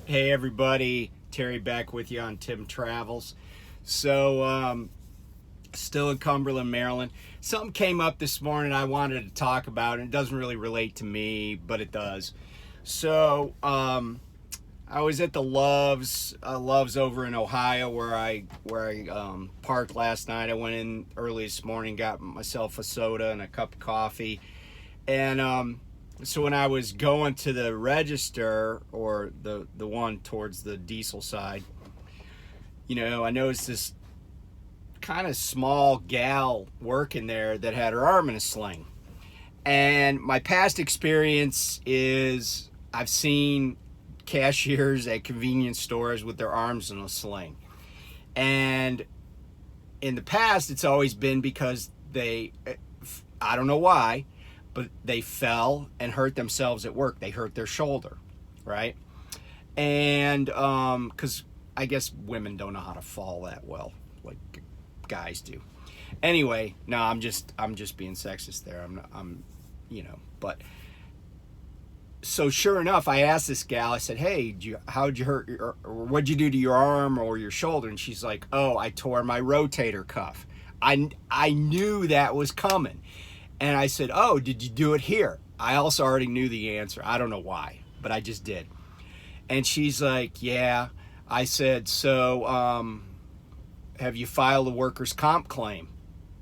Hey everybody, Terry back with you on Tim Travels. So, still in Cumberland, Maryland. Something came up this morning I wanted to talk about, and it doesn't really relate to me, but it does. So, I was at the Loves over in Ohio, where I parked last night. I went in early this morning, got myself a soda and a cup of coffee, and so when I was going to the register, or the one towards the diesel side, I noticed this kind of small gal working there that had her arm in a sling. And my past experience is I've seen cashiers at convenience stores with their arms in a sling. And in the past, it's always been because I don't know why, but they fell and hurt themselves at work. They hurt their shoulder, right? And because I guess women don't know how to fall that well, like guys do. Anyway, no, I'm just being sexist there. But so sure enough, I asked this gal. I said, "Hey, how'd you hurt or what'd you do to your arm or your shoulder?" And she's like, "Oh, I tore my rotator cuff." I knew that was coming. And I said, "Oh, did you do it here?" I also already knew the answer. I don't know why, but I just did. And she's like, "Yeah." I said, "So, have you filed a workers' comp claim?"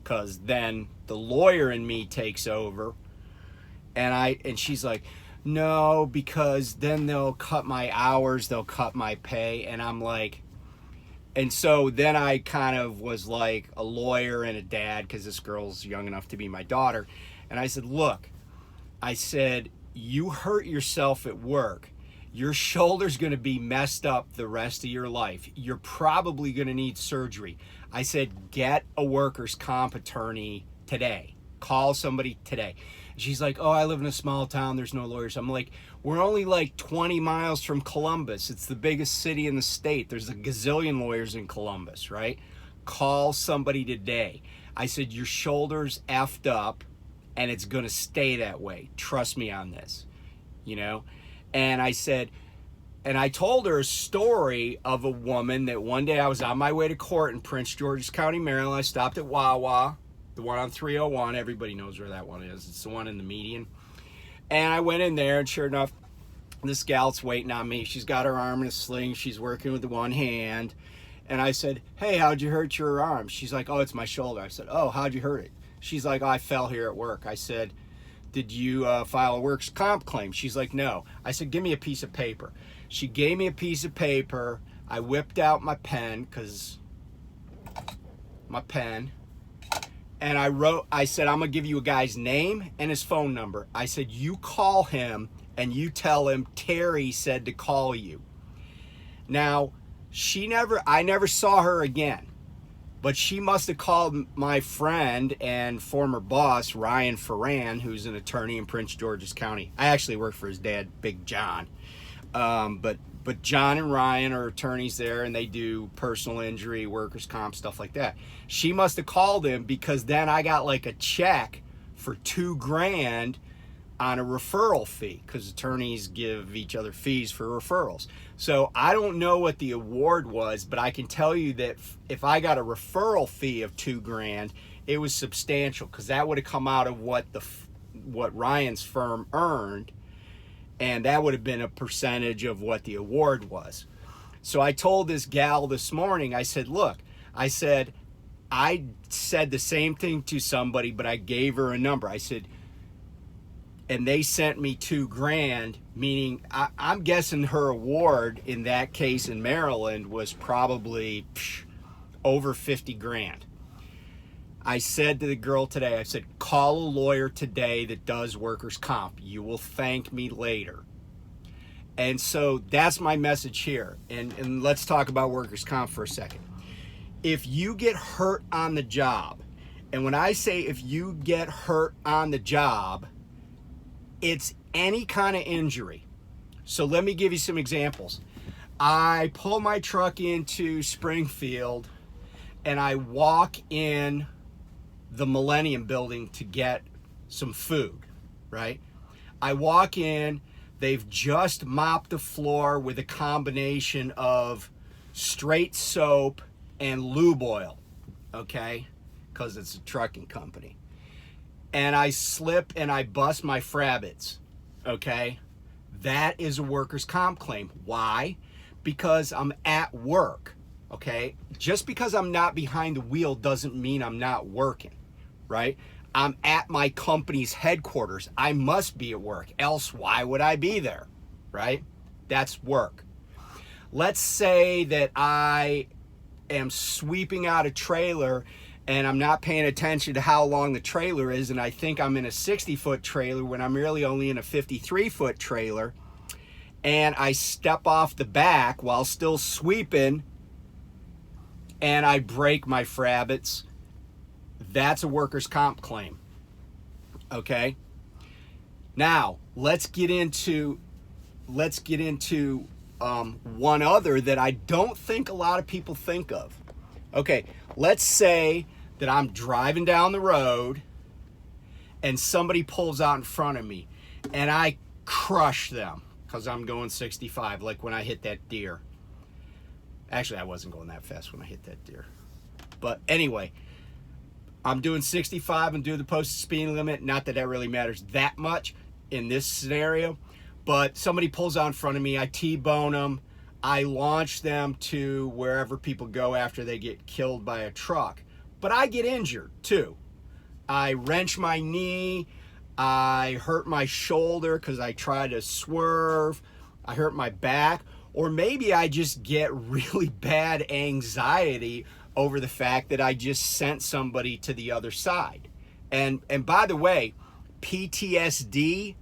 Because then the lawyer in me takes over. And she's like, "No, because then they'll cut my hours, they'll cut my pay." And I'm like, and so then I kind of was like a lawyer and a dad, because this girl's young enough to be my daughter. And I said, "Look," I said, "you hurt yourself at work. Your shoulder's going to be messed up the rest of your life. You're probably going to need surgery." I said, "Get a workers' comp attorney today. Call somebody today." She's like, "Oh, I live in a small town. There's no lawyers." I'm like, "We're only like 20 miles from Columbus. It's the biggest city in the state. There's a gazillion lawyers in Columbus, right? Call somebody today." I said, "Your shoulder's effed up and it's going to stay that way. Trust me on this, you know?" And I said, and I told her a story of a woman that one day I was on my way to court in Prince George's County, Maryland. I stopped at Wawa, the one on 301. Everybody knows where that one is. It's the one in the median. And I went in there, and sure enough, this gal's waiting on me. She's got her arm in a sling. She's working with the one hand. And I said, "Hey, how'd you hurt your arm?" She's like, "Oh, it's my shoulder." I said, "Oh, how'd you hurt it?" She's like, "Oh, I fell here at work." I said, "Did you file a works comp claim?" She's like, "No." I said, "Give me a piece of paper." She gave me a piece of paper. I whipped out my pen, and I said, "I'm going to give you a guy's name and his phone number." I said, "You call him and you tell him Terry said to call you." Now, I never saw her again, but she must have called my friend and former boss, Ryan Ferran, who's an attorney in Prince George's County. I actually work for his dad, Big John. But John and Ryan are attorneys there, and they do personal injury, workers' comp, stuff like that. She must have called him, because then I got like a check for $2,000 on a referral fee, because attorneys give each other fees for referrals. So I don't know what the award was, but I can tell you that if I got a referral fee of $2,000, it was substantial, because that would have come out of what Ryan's firm earned, and that would have been a percentage of what the award was. So I told this gal this morning, I said, "Look," I said the same thing to somebody, but I gave her a number. I said, and they sent me $2,000, meaning I'm guessing her award in that case in Maryland was probably over $50,000. I said to the girl today, I said, "Call a lawyer today that does workers' comp. You will thank me later." And so that's my message here. And let's talk about workers' comp for a second. If you get hurt on the job, and when I say if you get hurt on the job, it's any kind of injury. So let me give you some examples. I pull my truck into Springfield and I walk in the Millennium Building to get some food, right? I walk in, They've just mopped the floor with a combination of straight soap and lube oil, okay? Because it's a trucking company. And I slip and I bust my frabbits, okay? That is a workers' comp claim. Why? Because I'm at work, okay? Just because I'm not behind the wheel doesn't mean I'm not working, right? I'm at my company's headquarters. I must be at work, else why would I be there, right? That's work. Let's say that I am sweeping out a trailer and I'm not paying attention to how long the trailer is, and I think I'm in a 60-foot trailer when I'm really only in a 53-foot trailer, and I step off the back while still sweeping and I break my frabbits. That's a workers' comp claim, okay? Now, let's get into one other that I don't think a lot of people think of. Okay, let's say that I'm driving down the road and somebody pulls out in front of me and I crush them because I'm going 65, like when I hit that deer. Actually, I wasn't going that fast when I hit that deer. But anyway, I'm doing 65 and do the posted speed limit. Not that that really matters that much in this scenario, but somebody pulls out in front of me, I T-bone them, I launch them to wherever people go after they get killed by a truck. But I get injured too. I wrench my knee, I hurt my shoulder because I try to swerve, I hurt my back, or maybe I just get really bad anxiety over the fact that I just sent somebody to the other side. And by the way, PTSD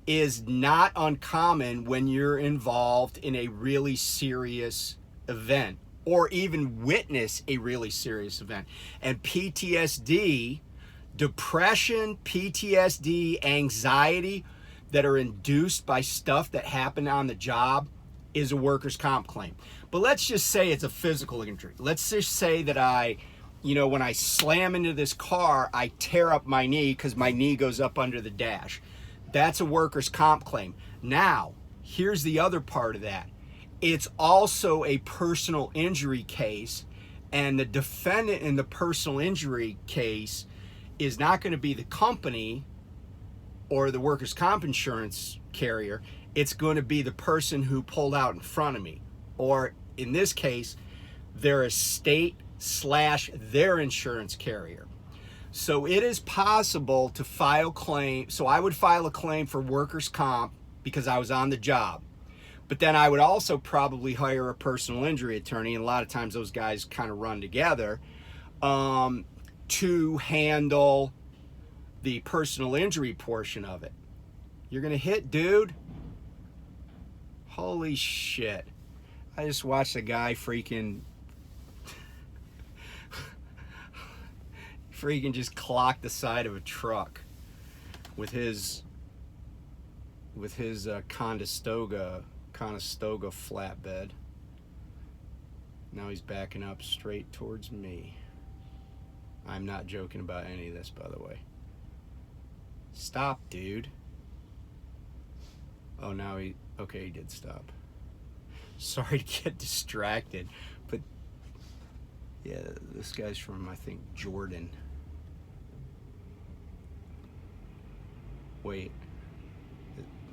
is not uncommon when you're involved in a really serious event or even witness a really serious event. And PTSD, depression, PTSD, anxiety that are induced by stuff that happened on the job is a workers' comp claim. But let's just say it's a physical injury. Let's just say that when I slam into this car, I tear up my knee because my knee goes up under the dash. That's a workers' comp claim. Now, here's the other part of that. It's also a personal injury case, and the defendant in the personal injury case is not going to be the company or the workers' comp insurance carrier. It's going to be the person who pulled out in front of me, or in this case, their estate / their insurance carrier. So it is possible to file claim. So I would file a claim for workers' comp because I was on the job. But then I would also probably hire a personal injury attorney, and a lot of times those guys kind of run together, to handle the personal injury portion of it. You're going to hit, dude? Holy shit. I just watched a guy freaking just clock the side of a truck with his Conestoga flatbed. Now he's backing up straight towards me. I'm not joking about any of this, by the way. Stop, dude. Oh, now he did stop. Sorry to get distracted, but yeah, this guy's from, I think, Jordan. Wait.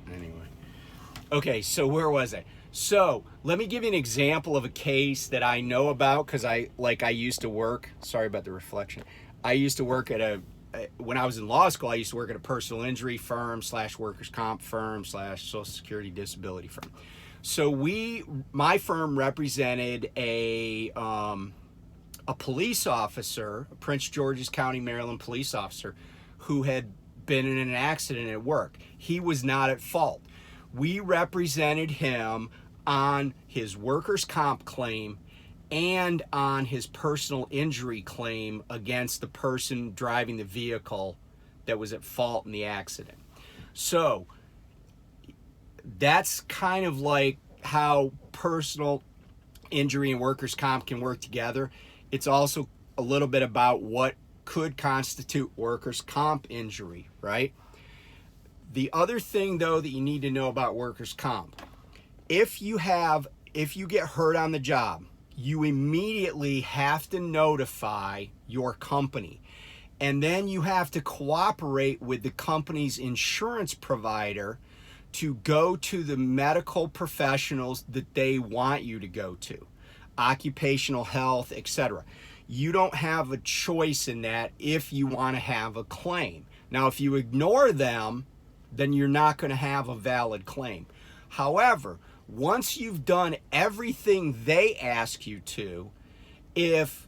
Anyway. Okay, so where was I? So, let me give you an example of a case that I know about because I used to work. Sorry about the reflection. I used to work when I was in law school, I used to work at a personal injury firm / workers' comp firm / social security disability firm. So my firm represented a police officer, a Prince George's County, Maryland police officer, who had been in an accident at work. He was not at fault. We represented him on his workers' comp claim and on his personal injury claim against the person driving the vehicle that was at fault in the accident. So that's kind of like how personal injury and workers' comp can work together. It's also a little bit about what could constitute workers' comp injury, right? The other thing though that you need to know about workers' comp, if you get hurt on the job, you immediately have to notify your company. And then you have to cooperate with the company's insurance provider to go to the medical professionals that they want you to go to, occupational health, etc. You don't have a choice in that if you want to have a claim. Now, if you ignore them, then you're not going to have a valid claim. However, once you've done everything they ask you to, if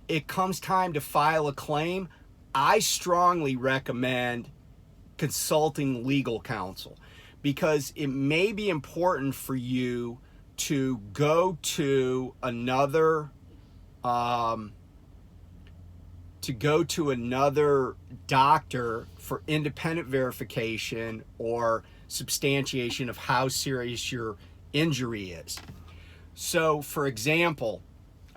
it comes time to file a claim, I strongly recommend consulting legal counsel, because it may be important for you to go to another doctor for independent verification or substantiation of how serious your injury is. So, for example,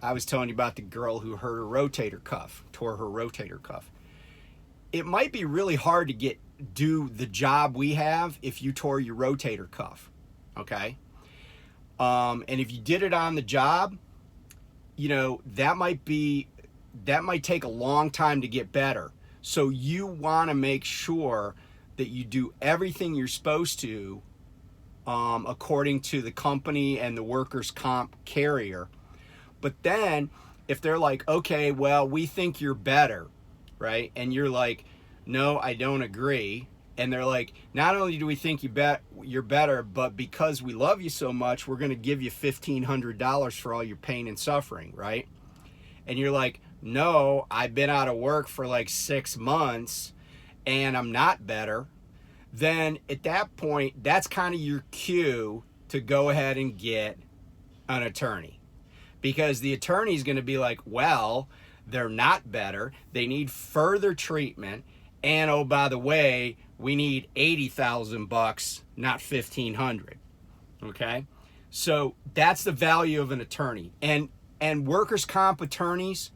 I was telling you about the girl who hurt her rotator cuff, tore her rotator cuff. It might be really hard to do the job we have if you tore your rotator cuff, okay? And if you did it on the job, that might take a long time to get better. So you want to make sure that you do everything you're supposed to according to the company and the workers' comp carrier. But then if they're like, okay, well, we think you're better, right? And you're like, no, I don't agree. And they're like, not only do we think you're better, but because we love you so much, we're going to give you $1,500 for all your pain and suffering, right? And you're like, no, I've been out of work for like 6 months and I'm not better. Then at that point, that's kind of your cue to go ahead and get an attorney. Because the attorney is going to be like, well, they're not better. They need further treatment. And oh, by the way, we need $80,000, not $1,500. Okay? So that's the value of an attorney. And workers' comp attorneys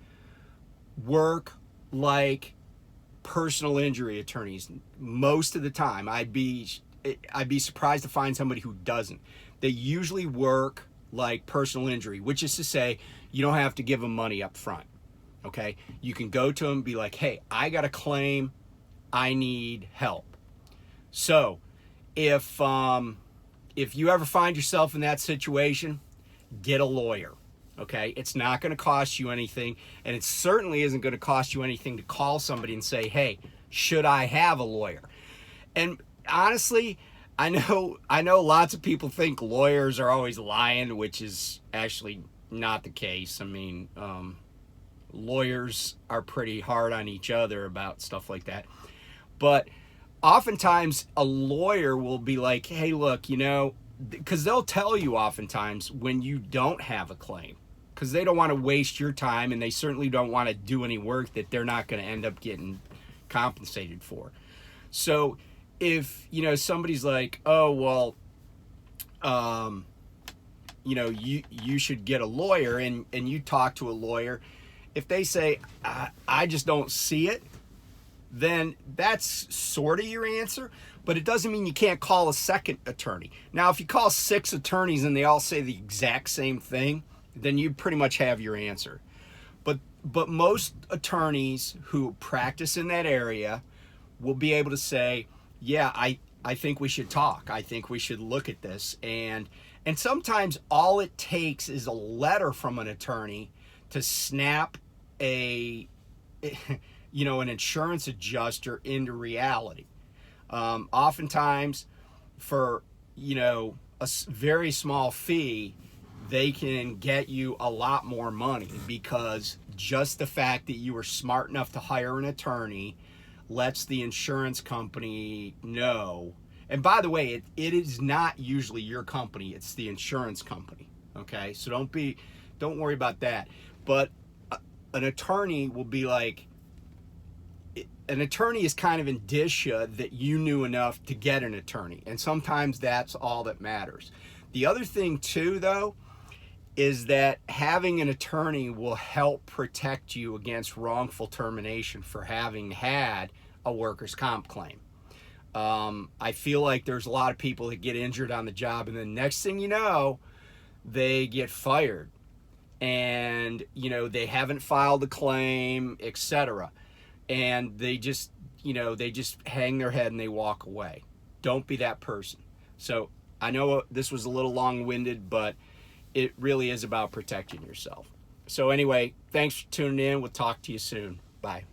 work like personal injury attorneys most of the time. I'd be surprised to find somebody who doesn't. They usually work like personal injury, which is to say you don't have to give them money up front. Okay? You can go to them and be like, hey, I got a claim, I need help. So if you ever find yourself in that situation, get a lawyer. Okay? It's not going to cost you anything, and it certainly isn't going to cost you anything to call somebody and say, hey, should I have a lawyer? And honestly, I know lots of people think lawyers are always lying, which is actually not the case. I mean, lawyers are pretty hard on each other about stuff like that. But oftentimes a lawyer will be like, hey, look, because they'll tell you oftentimes when you don't have a claim, because they don't want to waste your time, and they certainly don't want to do any work that they're not going to end up getting compensated for. So if somebody's like, oh, well, you should get a lawyer, and you talk to a lawyer, if they say, I just don't see it, then that's sort of your answer, but it doesn't mean you can't call a second attorney. Now, if you call 6 attorneys and they all say the exact same thing, then you pretty much have your answer. But most attorneys who practice in that area will be able to say, yeah, I think we should talk. I think we should look at this. And sometimes all it takes is a letter from an attorney to snap an insurance adjuster into reality. Oftentimes for, a very small fee, they can get you a lot more money, because just the fact that you were smart enough to hire an attorney lets the insurance company know. And by the way, it is not usually your company, it's the insurance company. Okay? So don't worry about that. But an attorney will be like, an attorney is kind of indicia that you knew enough to get an attorney. And sometimes that's all that matters. The other thing too, though, is that having an attorney will help protect you against wrongful termination for having had a workers' comp claim. I feel like there's a lot of people that get injured on the job, and the next thing you know, they get fired, and they haven't filed a claim, etc. And they just hang their head and they walk away. Don't be that person. So I know this was a little long-winded, but it really is about protecting yourself. So anyway, thanks for tuning in. We'll talk to you soon. Bye.